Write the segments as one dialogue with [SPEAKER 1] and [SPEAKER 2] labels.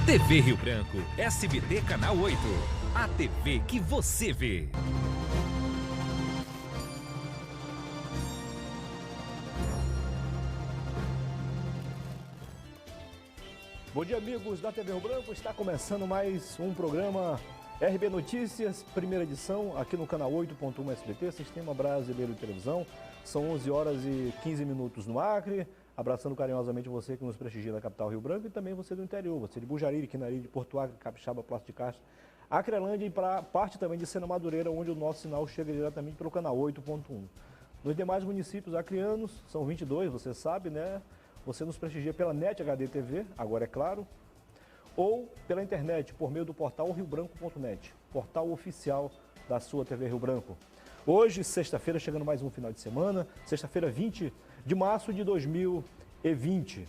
[SPEAKER 1] TV Rio Branco, SBT Canal 8. A TV que você vê.
[SPEAKER 2] Bom dia, amigos da TV Rio Branco. Está começando mais um programa RB Notícias, primeira edição, aqui no canal 8.1 SBT, Sistema Brasileiro de Televisão. São 11 horas e 15 minutos no Acre. Abraçando carinhosamente você que nos prestigia na capital Rio Branco e também você do interior, você de Bujariri, Quinari, de Porto Acre, Capixaba, Passo de Castro, Acrelândia e para parte também de Sena Madureira, onde o nosso sinal chega diretamente pelo canal 8.1. Nos demais municípios acreanos, são 22, você sabe, né? Você nos prestigia pela NET HD TV, agora é claro, ou pela internet, por meio do portal riobranco.net, portal oficial da sua TV Rio Branco. Hoje, sexta-feira, chegando mais um final de semana, sexta-feira 20 de março de 2020.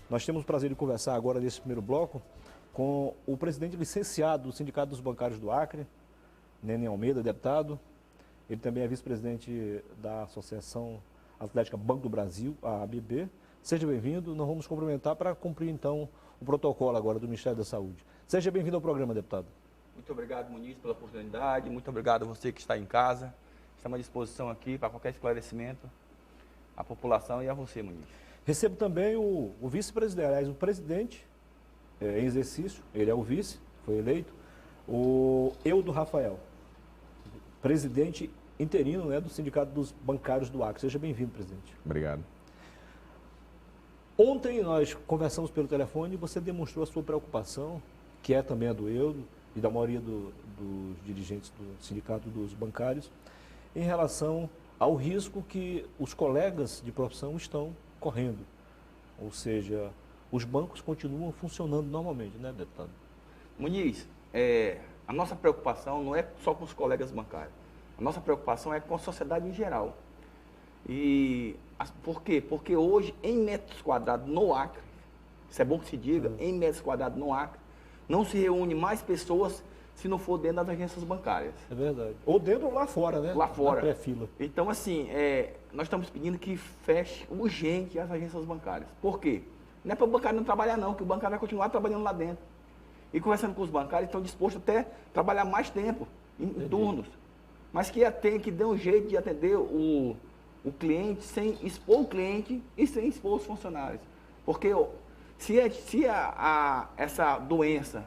[SPEAKER 2] Nós temos o prazer de conversar agora nesse primeiro bloco com o presidente licenciado do Sindicato dos Bancários do Acre, Nene Almeida, deputado. Ele também é vice-presidente da Associação Atlética Banco do Brasil, a ABB. Seja bem-vindo, nós vamos cumprimentar para cumprir então o protocolo agora do Ministério da Saúde. Seja bem-vindo ao programa, deputado.
[SPEAKER 3] Muito obrigado, Muniz, pela oportunidade, muito obrigado a você que está em casa. Estamos à disposição aqui para qualquer esclarecimento à população e a você, Muniz.
[SPEAKER 2] Recebo também o vice-presidente, aliás, o presidente em exercício, ele é o vice, foi eleito, o Eudo Rafael, presidente interino, né, do Sindicato dos Bancários do Acre. Seja bem-vindo, presidente.
[SPEAKER 4] Obrigado.
[SPEAKER 2] Ontem nós conversamos pelo telefone e você demonstrou a sua preocupação, que é também a do Eudo e da maioria dos dirigentes do Sindicato dos Bancários, em relação ao risco que os colegas de profissão estão correndo. Ou seja, os bancos continuam funcionando normalmente, né, deputado?
[SPEAKER 3] Muniz, a nossa preocupação não é só com os colegas bancários. A nossa preocupação é com a sociedade em geral. Por quê? Porque hoje, em metros quadrados no Acre, isso é bom que se diga, em metros quadrados no Acre, não se reúne mais pessoas se não for dentro das agências bancárias.
[SPEAKER 2] É verdade. Ou dentro ou lá fora, né?
[SPEAKER 3] Lá fora.
[SPEAKER 2] Na pré-fila.
[SPEAKER 3] Então, assim, nós estamos pedindo que feche urgente as agências bancárias. Por quê? Não é para o bancário não trabalhar não, que o bancário vai continuar trabalhando lá dentro. E conversando com os bancários, estão dispostos até a trabalhar mais tempo, em turnos. Mas que dê um jeito de atender o cliente sem expor o cliente e sem expor os funcionários. Porque se essa doença,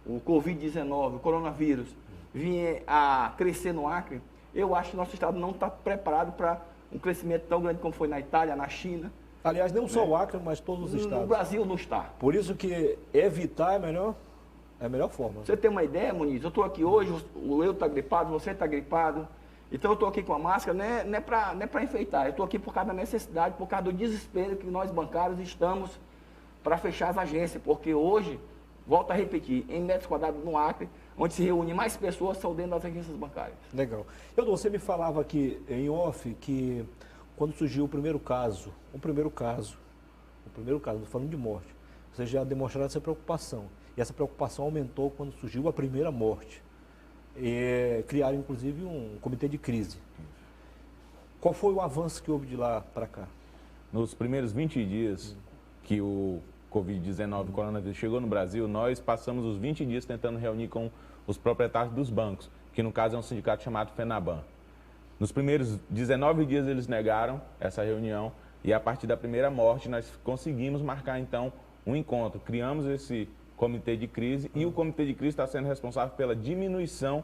[SPEAKER 3] o Covid-19, o coronavírus, vier a crescer no Acre, eu acho que nosso estado não está preparado para um crescimento tão grande como foi na Itália, na China.
[SPEAKER 2] Aliás, não só o Acre, mas todos os estados.
[SPEAKER 3] No Brasil não está.
[SPEAKER 2] Por isso que evitar é a melhor forma.
[SPEAKER 3] Você tem uma ideia, Muniz? Eu estou aqui hoje, o eu está gripado, você está gripado. Então eu estou aqui com a máscara, não é para enfeitar. Eu estou aqui por causa da necessidade, por causa do desespero que nós bancários estamos para fechar as agências. Porque hoje, volto a repetir, em metros quadrados no Acre, onde se reúne mais pessoas, são dentro das agências bancárias.
[SPEAKER 2] Legal. Eudo, você me falava aqui em off que quando surgiu o primeiro caso, falando de morte, vocês já demonstraram essa preocupação. E essa preocupação aumentou quando surgiu a primeira morte. Criaram, inclusive, um comitê de crise. Qual foi o avanço que houve de lá para cá?
[SPEAKER 4] Nos primeiros 20 dias que o Covid-19, o coronavírus, chegou no Brasil, nós passamos os 20 dias tentando reunir com os proprietários dos bancos, que no caso é um sindicato chamado FENABAN. Nos primeiros 19 dias eles negaram essa reunião e a partir da primeira morte nós conseguimos marcar então um encontro. Criamos esse comitê de crise e o comitê de crise está sendo responsável pela diminuição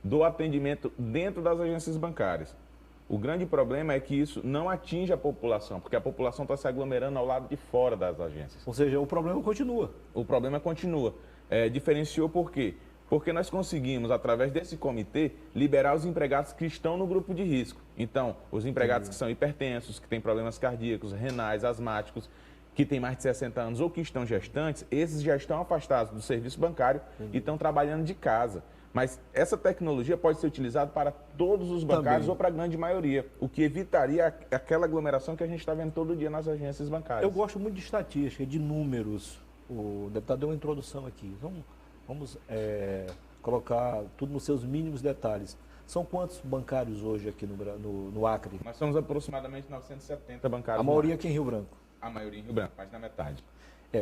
[SPEAKER 4] do atendimento dentro das agências bancárias. O grande problema é que isso não atinge a população, porque a população está se aglomerando ao lado de fora das agências.
[SPEAKER 2] Ou seja, o problema continua.
[SPEAKER 4] O problema continua. Diferenciou por quê? Porque nós conseguimos, através desse comitê, liberar os empregados que estão no grupo de risco. Então, os empregados que são hipertensos, que têm problemas cardíacos, renais, asmáticos, que têm mais de 60 anos ou que estão gestantes, esses já estão afastados do serviço bancário e estão trabalhando de casa. Mas essa tecnologia pode ser utilizada para todos os bancários ou para a grande maioria, o que evitaria aquela aglomeração que a gente está vendo todo dia nas agências bancárias.
[SPEAKER 2] Eu gosto muito de estatística, de números. O deputado deu uma introdução aqui. Vamos colocar tudo nos seus mínimos detalhes. São quantos bancários hoje aqui no Acre?
[SPEAKER 4] Nós somos aproximadamente 970 bancários.
[SPEAKER 2] A maioria aqui em Rio Branco?
[SPEAKER 4] A maioria em Rio Branco, mais da metade.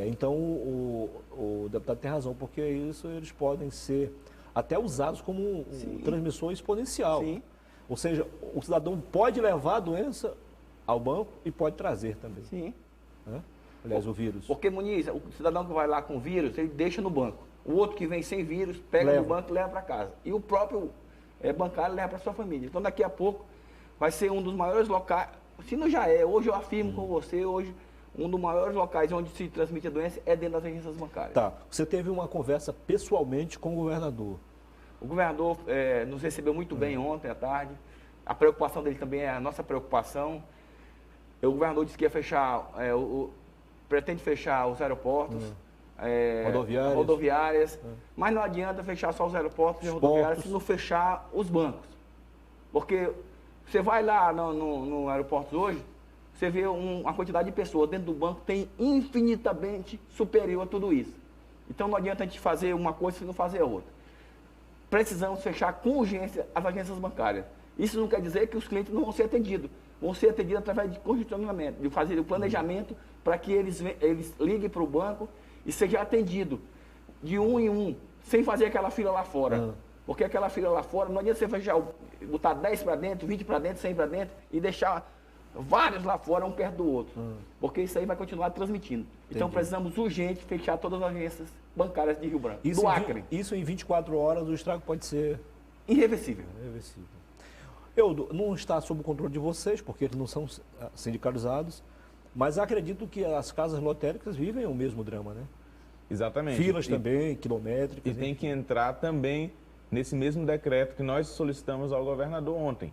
[SPEAKER 2] Então o deputado tem razão, porque isso eles podem ser até usados como transmissor exponencial.
[SPEAKER 3] Sim.
[SPEAKER 2] Ou seja, o cidadão pode levar a doença ao banco e pode trazer também.
[SPEAKER 3] Sim.
[SPEAKER 2] Né? Aliás, o vírus.
[SPEAKER 3] Porque, Muniz, o cidadão que vai lá com vírus, ele deixa no banco. O outro que vem sem vírus, pega no banco e leva para casa. E o próprio bancário leva para sua família. Então, daqui a pouco, vai ser um dos maiores locais, se não já é, hoje eu afirmo com você, hoje, um dos maiores locais onde se transmite a doença é dentro das agências bancárias.
[SPEAKER 2] Tá. Você teve uma conversa pessoalmente com o governador.
[SPEAKER 3] O governador nos recebeu muito bem ontem à tarde. A preocupação dele também é a nossa preocupação. O governador disse que ia fechar, pretende fechar os aeroportos, rodoviárias, mas não adianta fechar só os aeroportos e rodoviárias se não fechar os bancos. Porque você vai lá no aeroporto hoje, você vê uma quantidade de pessoas dentro do banco tem infinitamente superior a tudo isso. Então não adianta a gente fazer uma coisa se não fazer a outra. Precisamos fechar com urgência as agências bancárias. Isso não quer dizer que os clientes não vão ser atendidos. Vão ser atendidos através de congestionamento, de fazer o planejamento para que eles liguem para o banco e seja atendido de um em um, sem fazer aquela fila lá fora. Porque aquela fila lá fora, não adianta você fechar, botar 10 para dentro, 20 para dentro, 100 para dentro e deixar vários lá fora, um perto do outro. Porque isso aí vai continuar transmitindo. Então precisamos urgente fechar todas as agências bancárias de Rio Branco, do Acre.
[SPEAKER 2] Isso em 24 horas o estrago pode ser
[SPEAKER 3] irreversível.
[SPEAKER 2] Não está sob o controle de vocês, porque eles não são sindicalizados, mas acredito que as casas lotéricas vivem o mesmo drama, né?
[SPEAKER 4] Exatamente.
[SPEAKER 2] Filas também, quilométricas.
[SPEAKER 4] E tem que entrar também nesse mesmo decreto que nós solicitamos ao governador ontem.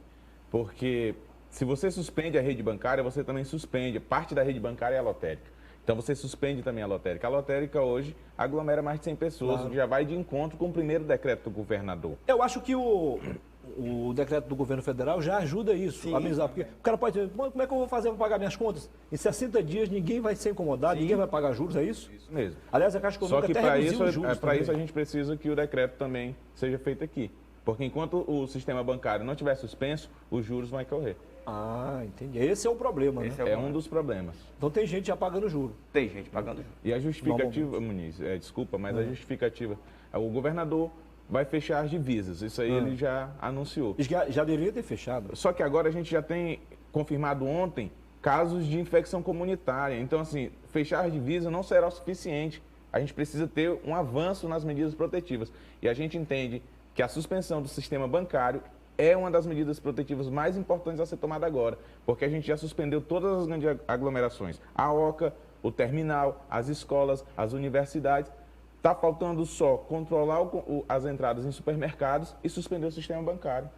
[SPEAKER 4] Porque se você suspende a rede bancária, você também suspende. Parte da rede bancária é a lotérica. Então você suspende também a lotérica. A lotérica hoje aglomera mais de 100 pessoas, claro. Já vai de encontro com o primeiro decreto do governador.
[SPEAKER 2] Eu acho que o decreto do governo federal já ajuda isso, a amenizar. Porque o cara pode dizer, como é que eu vou fazer para pagar minhas contas? Em 60 dias ninguém vai ser incomodado, ninguém vai pagar juros, é isso?
[SPEAKER 4] Isso mesmo.
[SPEAKER 2] Aliás, a Caixa Econômica até reduziu os juros.
[SPEAKER 4] Para isso a gente precisa que o decreto também seja feito aqui. Porque enquanto o sistema bancário não estiver suspenso, os juros vão correr.
[SPEAKER 2] Ah, entendi. Esse é o problema,
[SPEAKER 4] né? É um dos problemas.
[SPEAKER 2] Então tem gente já pagando juros.
[SPEAKER 3] Tem gente pagando juros.
[SPEAKER 4] E a justificativa, Muniz, desculpa, mas a justificativa, o governador vai fechar as divisas, isso aí ele já anunciou.
[SPEAKER 2] Já deveria ter fechado.
[SPEAKER 4] Só que agora a gente já tem confirmado ontem casos de infecção comunitária. Então, assim, fechar as divisas não será o suficiente. A gente precisa ter um avanço nas medidas protetivas. E a gente entende que a suspensão do sistema bancário é uma das medidas protetivas mais importantes a ser tomada agora, porque a gente já suspendeu todas as grandes aglomerações. A OCA, o terminal, as escolas, as universidades. Está faltando só controlar as entradas em supermercados e suspender o sistema bancário.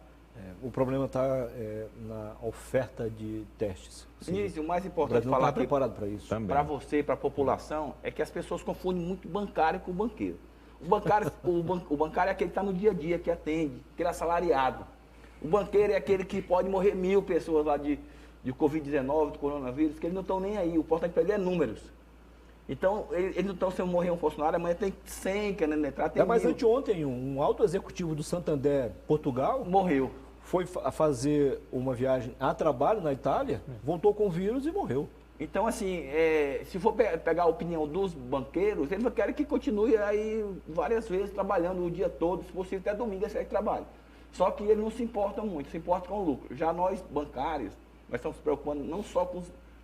[SPEAKER 2] O problema está na oferta de testes.
[SPEAKER 3] Vinícius, o mais importante falar aqui
[SPEAKER 2] preparado para isso.
[SPEAKER 3] Para você e para a população é que as pessoas confundem muito bancário com banqueiro. O bancário é aquele que está no dia a dia, que atende, aquele assalariado. O banqueiro é aquele que pode morrer 1000 pessoas lá de Covid-19, do coronavírus, que eles não estão nem aí. O importante para ele é números. Então, eles não estão, se morrer um funcionário, amanhã tem 100 querendo entrar,
[SPEAKER 2] mas anteontem, um alto executivo do Santander, Portugal,
[SPEAKER 3] morreu.
[SPEAKER 2] Foi fazer uma viagem a trabalho na Itália, voltou com vírus e morreu.
[SPEAKER 3] Então, assim, se for pegar a opinião dos banqueiros, eles querem que continue aí várias vezes trabalhando o dia todo, se possível até domingo esse trabalho. Só que eles não se importam muito, se importam com o lucro. Já nós, bancários, nós estamos se preocupando não só com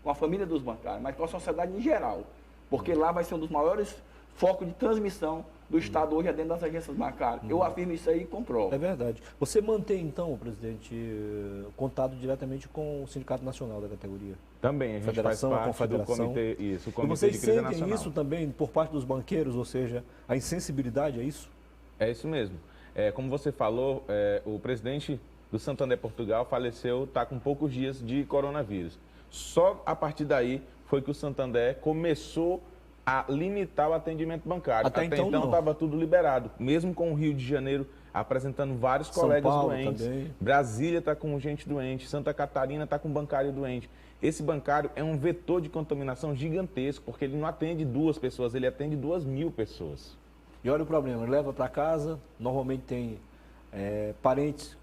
[SPEAKER 3] a família dos bancários, mas com a sociedade em geral. Porque lá vai ser um dos maiores focos de transmissão do Estado hoje dentro das agências bancárias. Eu afirmo isso aí e comprovo.
[SPEAKER 2] É verdade. Você mantém, então, presidente, contato diretamente com o Sindicato Nacional da categoria?
[SPEAKER 4] Também, a gente
[SPEAKER 2] Federação,
[SPEAKER 4] faz parte
[SPEAKER 2] Confederação.
[SPEAKER 4] do comitê, isso, o comitê
[SPEAKER 2] e vocês
[SPEAKER 4] de crise
[SPEAKER 2] sentem
[SPEAKER 4] nacional.
[SPEAKER 2] isso também por parte dos banqueiros, ou seja, a insensibilidade, é isso?
[SPEAKER 4] É isso mesmo. Como você falou, o presidente do Santander Portugal faleceu, está com poucos dias de coronavírus. Só a partir daí foi que o Santander começou a limitar o atendimento bancário.
[SPEAKER 2] Até então
[SPEAKER 4] estava tudo liberado, mesmo com o Rio de Janeiro apresentando vários colegas doentes.
[SPEAKER 2] Também.
[SPEAKER 4] Brasília está com gente doente, Santa Catarina está com bancário doente. Esse bancário é um vetor de contaminação gigantesco, porque ele não atende 2 pessoas, ele atende 2.000 pessoas.
[SPEAKER 2] E olha o problema, leva para casa, normalmente tem parentes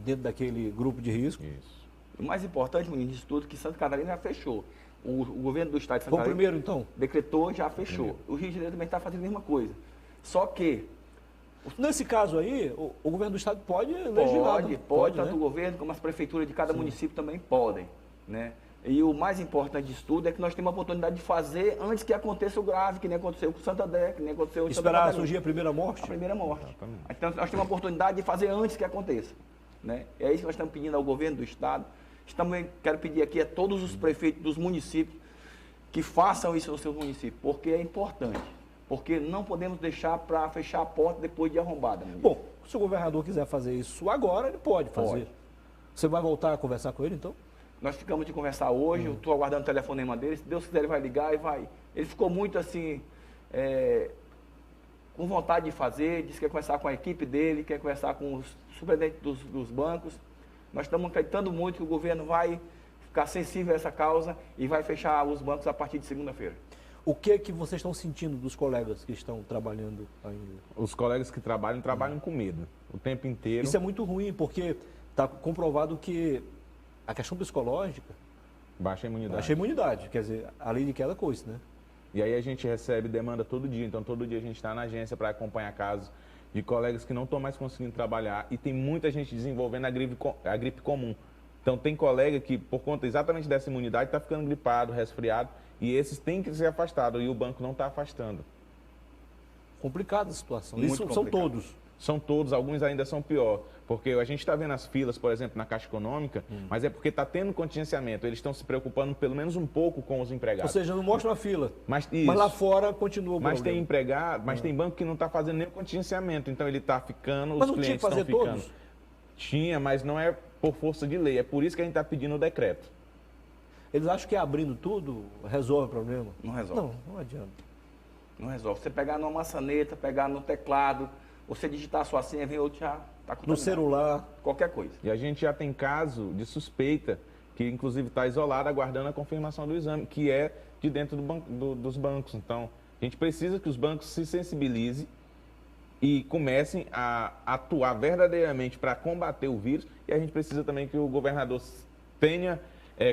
[SPEAKER 2] dentro daquele grupo de risco.
[SPEAKER 4] Isso.
[SPEAKER 3] O mais importante, menino, disso tudo, é que Santa Catarina já fechou. O governo do estado de Santa
[SPEAKER 2] Foi o
[SPEAKER 3] Catarina
[SPEAKER 2] primeiro, então?
[SPEAKER 3] decretou, já fechou. O Rio de Janeiro também está fazendo a mesma coisa. Só que
[SPEAKER 2] Nesse caso aí, o governo do estado pode legislar.
[SPEAKER 3] pode, tanto
[SPEAKER 2] né?
[SPEAKER 3] o governo como as prefeituras de cada município também podem, né? E o mais importante disso tudo é que nós temos a oportunidade de fazer antes que aconteça o grave, que nem aconteceu com o Santander, que nem aconteceu com o Santa
[SPEAKER 2] Esperar
[SPEAKER 3] Catarina.
[SPEAKER 2] surgir a primeira morte?
[SPEAKER 3] A primeira morte.
[SPEAKER 4] Exatamente.
[SPEAKER 3] Então, nós temos a oportunidade de fazer antes que aconteça, né? É isso que nós estamos pedindo ao governo do estado. Quero pedir aqui a todos os prefeitos dos municípios que façam isso no seu município, porque é importante. Porque não podemos deixar para fechar a porta depois de arrombada.
[SPEAKER 2] Bom, se o governador quiser fazer isso agora, ele pode fazer.
[SPEAKER 3] Pode.
[SPEAKER 2] Você vai voltar a conversar com ele, então?
[SPEAKER 3] Nós ficamos de conversar hoje, eu estou aguardando o telefonema dele, se Deus quiser ele vai ligar e vai. Ele ficou muito assim, com vontade de fazer, disse que quer conversar com a equipe dele, quer conversar com os superintendentes dos bancos. Nós estamos acreditando muito que o governo vai ficar sensível a essa causa e vai fechar os bancos a partir de segunda-feira.
[SPEAKER 2] O que vocês estão sentindo dos colegas que estão trabalhando ainda?
[SPEAKER 4] Os colegas que trabalham com medo o tempo inteiro.
[SPEAKER 2] Isso é muito ruim, porque está comprovado que a questão psicológica
[SPEAKER 4] Baixa a imunidade.
[SPEAKER 2] baixa a imunidade, quer dizer, além de aquela coisa, né?
[SPEAKER 4] E aí a gente recebe demanda todo dia, então todo dia a gente está na agência para acompanhar casos de colegas que não estão mais conseguindo trabalhar e tem muita gente desenvolvendo a gripe comum. Então tem colega que, por conta exatamente dessa imunidade, está ficando gripado, resfriado, e esses têm que ser afastados, e o banco não está afastando.
[SPEAKER 2] Complicada a situação.
[SPEAKER 3] Muito
[SPEAKER 2] Isso são
[SPEAKER 3] complicado.
[SPEAKER 2] todos.
[SPEAKER 4] São todos, alguns ainda são pior, porque a gente está vendo as filas, por exemplo, na Caixa Econômica, mas é porque está tendo contingenciamento, eles estão se preocupando pelo menos um pouco com os
[SPEAKER 2] Ou
[SPEAKER 4] empregados.
[SPEAKER 2] seja, não mostra a fila.
[SPEAKER 4] Mas,
[SPEAKER 2] Mas lá fora continua o
[SPEAKER 4] Mas tem
[SPEAKER 2] problema.
[SPEAKER 4] empregado, mas tem banco que não está fazendo nem o contingenciamento, então ele está ficando,
[SPEAKER 2] Mas
[SPEAKER 4] os
[SPEAKER 2] não tinha que
[SPEAKER 4] clientes
[SPEAKER 2] fazer
[SPEAKER 4] estão ficando.
[SPEAKER 2] todos?
[SPEAKER 4] Tinha, mas não é por força de lei, é por isso que a gente está pedindo o decreto.
[SPEAKER 2] Eles acham que abrindo tudo resolve o problema?
[SPEAKER 3] Não resolve.
[SPEAKER 2] Não adianta.
[SPEAKER 3] Não resolve. Você pegar numa maçaneta, pegar no teclado, você digitar a sua senha, vem outro já está
[SPEAKER 2] No
[SPEAKER 3] contaminado.
[SPEAKER 2] celular.
[SPEAKER 3] Qualquer coisa.
[SPEAKER 4] E a gente já tem caso de suspeita, que inclusive está isolado, aguardando a confirmação do exame, que é de dentro dos bancos. Então, a gente precisa que os bancos se sensibilizem e comecem a atuar verdadeiramente para combater o vírus. E a gente precisa também que o governador tenha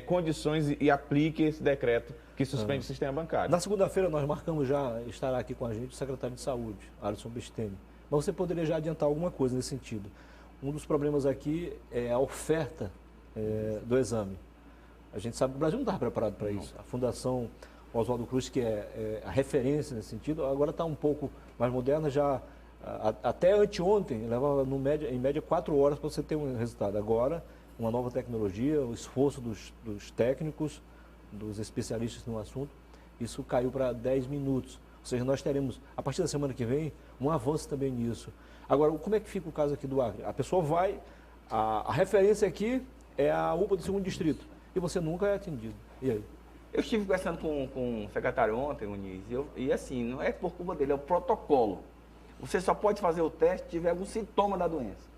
[SPEAKER 4] condições e aplique esse decreto que suspende o sistema bancário.
[SPEAKER 2] Na segunda-feira nós marcamos já, estará aqui com a gente o secretário de Saúde, Alisson Bisteni. Mas você poderia já adiantar alguma coisa nesse sentido. Um dos problemas aqui é a oferta do exame. A gente sabe que o Brasil não estava preparado para isso. A Fundação Oswaldo Cruz, que é a referência nesse sentido, agora está um pouco mais moderna, já até anteontem levava em média 4 horas para você ter um resultado. Agora, uma nova tecnologia, o esforço dos técnicos, dos especialistas no assunto, isso caiu para 10 minutos. Ou seja, nós teremos, a partir da semana que vem, um avanço também nisso. Agora, como é que fica o caso aqui do Acre? A pessoa vai, a referência aqui é a UPA do 2º Distrito, e você nunca é atendido. E aí?
[SPEAKER 3] Eu estive conversando com o secretário ontem, Muniz, e assim, não é por culpa dele, é o protocolo. Você só pode fazer o teste se tiver algum sintoma da doença.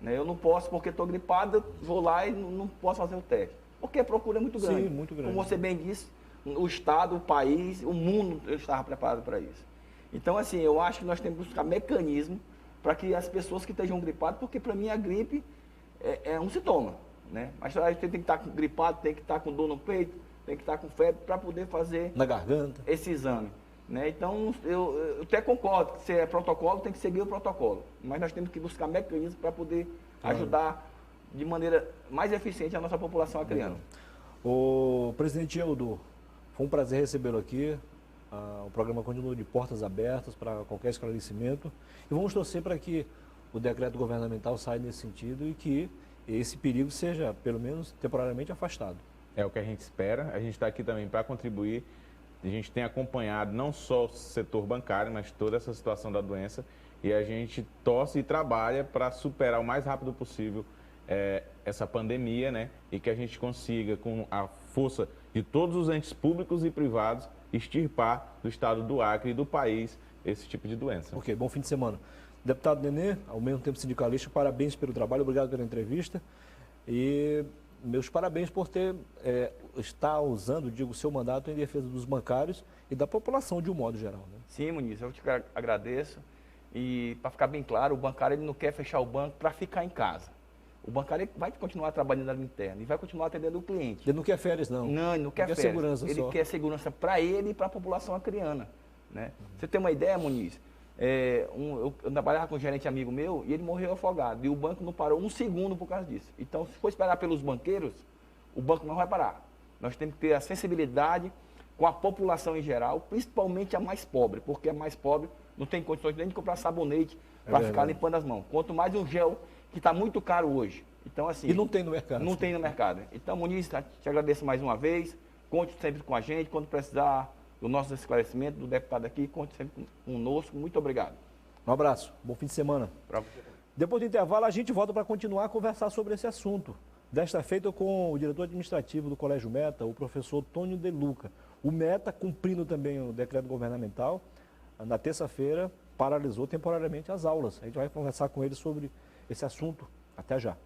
[SPEAKER 3] Né? Eu não posso, porque estou gripado, vou lá e não posso fazer o teste. Porque a procura é muito grande.
[SPEAKER 2] Sim, muito grande.
[SPEAKER 3] Como você bem disse, o Estado, o país, o mundo estava preparado para isso. Então, assim, eu acho que nós temos que buscar mecanismo para que as pessoas que estejam gripadas, porque para mim a gripe é um sintoma. Né? Mas a gente tem que estar gripado, tem que estar com dor no peito, tem que estar com febre para poder fazer
[SPEAKER 2] Na garganta?
[SPEAKER 3] esse exame. Né? Então, eu até concordo que se é protocolo, tem que seguir o protocolo. Mas nós temos que buscar mecanismos para poder ajudar de maneira mais eficiente a nossa população acriana.
[SPEAKER 2] O presidente Eudor, foi um prazer recebê-lo aqui. O programa continua de portas abertas para qualquer esclarecimento. E vamos torcer para que o decreto governamental saia nesse sentido e que esse perigo seja, pelo menos, temporariamente afastado.
[SPEAKER 4] É o que a gente espera. A gente está aqui também para contribuir. A gente tem acompanhado não só o setor bancário, mas toda essa situação da doença. E a gente torce e trabalha para superar o mais rápido possível essa pandemia, né? E que a gente consiga, com a força de todos os entes públicos e privados, extirpar do estado do Acre e do país esse tipo de doença.
[SPEAKER 2] Ok, bom fim de semana. Deputado Nenê, ao mesmo tempo sindicalista, parabéns pelo trabalho, obrigado pela entrevista. E meus parabéns por estar usando, o seu mandato em defesa dos bancários e da população de um modo geral. Né?
[SPEAKER 3] Sim, Muniz, eu te agradeço. E para ficar bem claro, o bancário ele não quer fechar o banco para ficar em casa. O bancário vai continuar trabalhando ali interno e vai continuar atendendo o cliente.
[SPEAKER 2] Ele não quer férias, não.
[SPEAKER 3] Não, ele não quer férias.
[SPEAKER 2] segurança
[SPEAKER 3] ele
[SPEAKER 2] só.
[SPEAKER 3] quer segurança para ele e para a população acriana. Né? Você tem uma ideia, Muniz? Eu trabalhava com um gerente amigo meu e ele morreu afogado. E o banco não parou um segundo por causa disso. Então, se for esperar pelos banqueiros, o banco não vai parar. Nós temos que ter a sensibilidade com a população em geral, principalmente a mais pobre, porque a mais pobre não tem condições nem de comprar sabonete para ficar limpando as mãos. Quanto mais um gel, que está muito caro hoje. Então, assim,
[SPEAKER 2] e não tem no mercado.
[SPEAKER 3] Não tem no mercado. Então, Muniz, te agradeço mais uma vez. Conte sempre com a gente. Quando precisar do nosso esclarecimento, do deputado aqui, conte sempre conosco. Muito obrigado.
[SPEAKER 2] Um abraço. Bom fim de semana. Depois do intervalo, a gente volta para continuar a conversar sobre esse assunto. Desta feita com o diretor administrativo do Colégio Meta, o professor Tônio De Luca. O Meta, cumprindo também o decreto governamental, na terça-feira, paralisou temporariamente as aulas. A gente vai conversar com ele sobre esse assunto. Até já.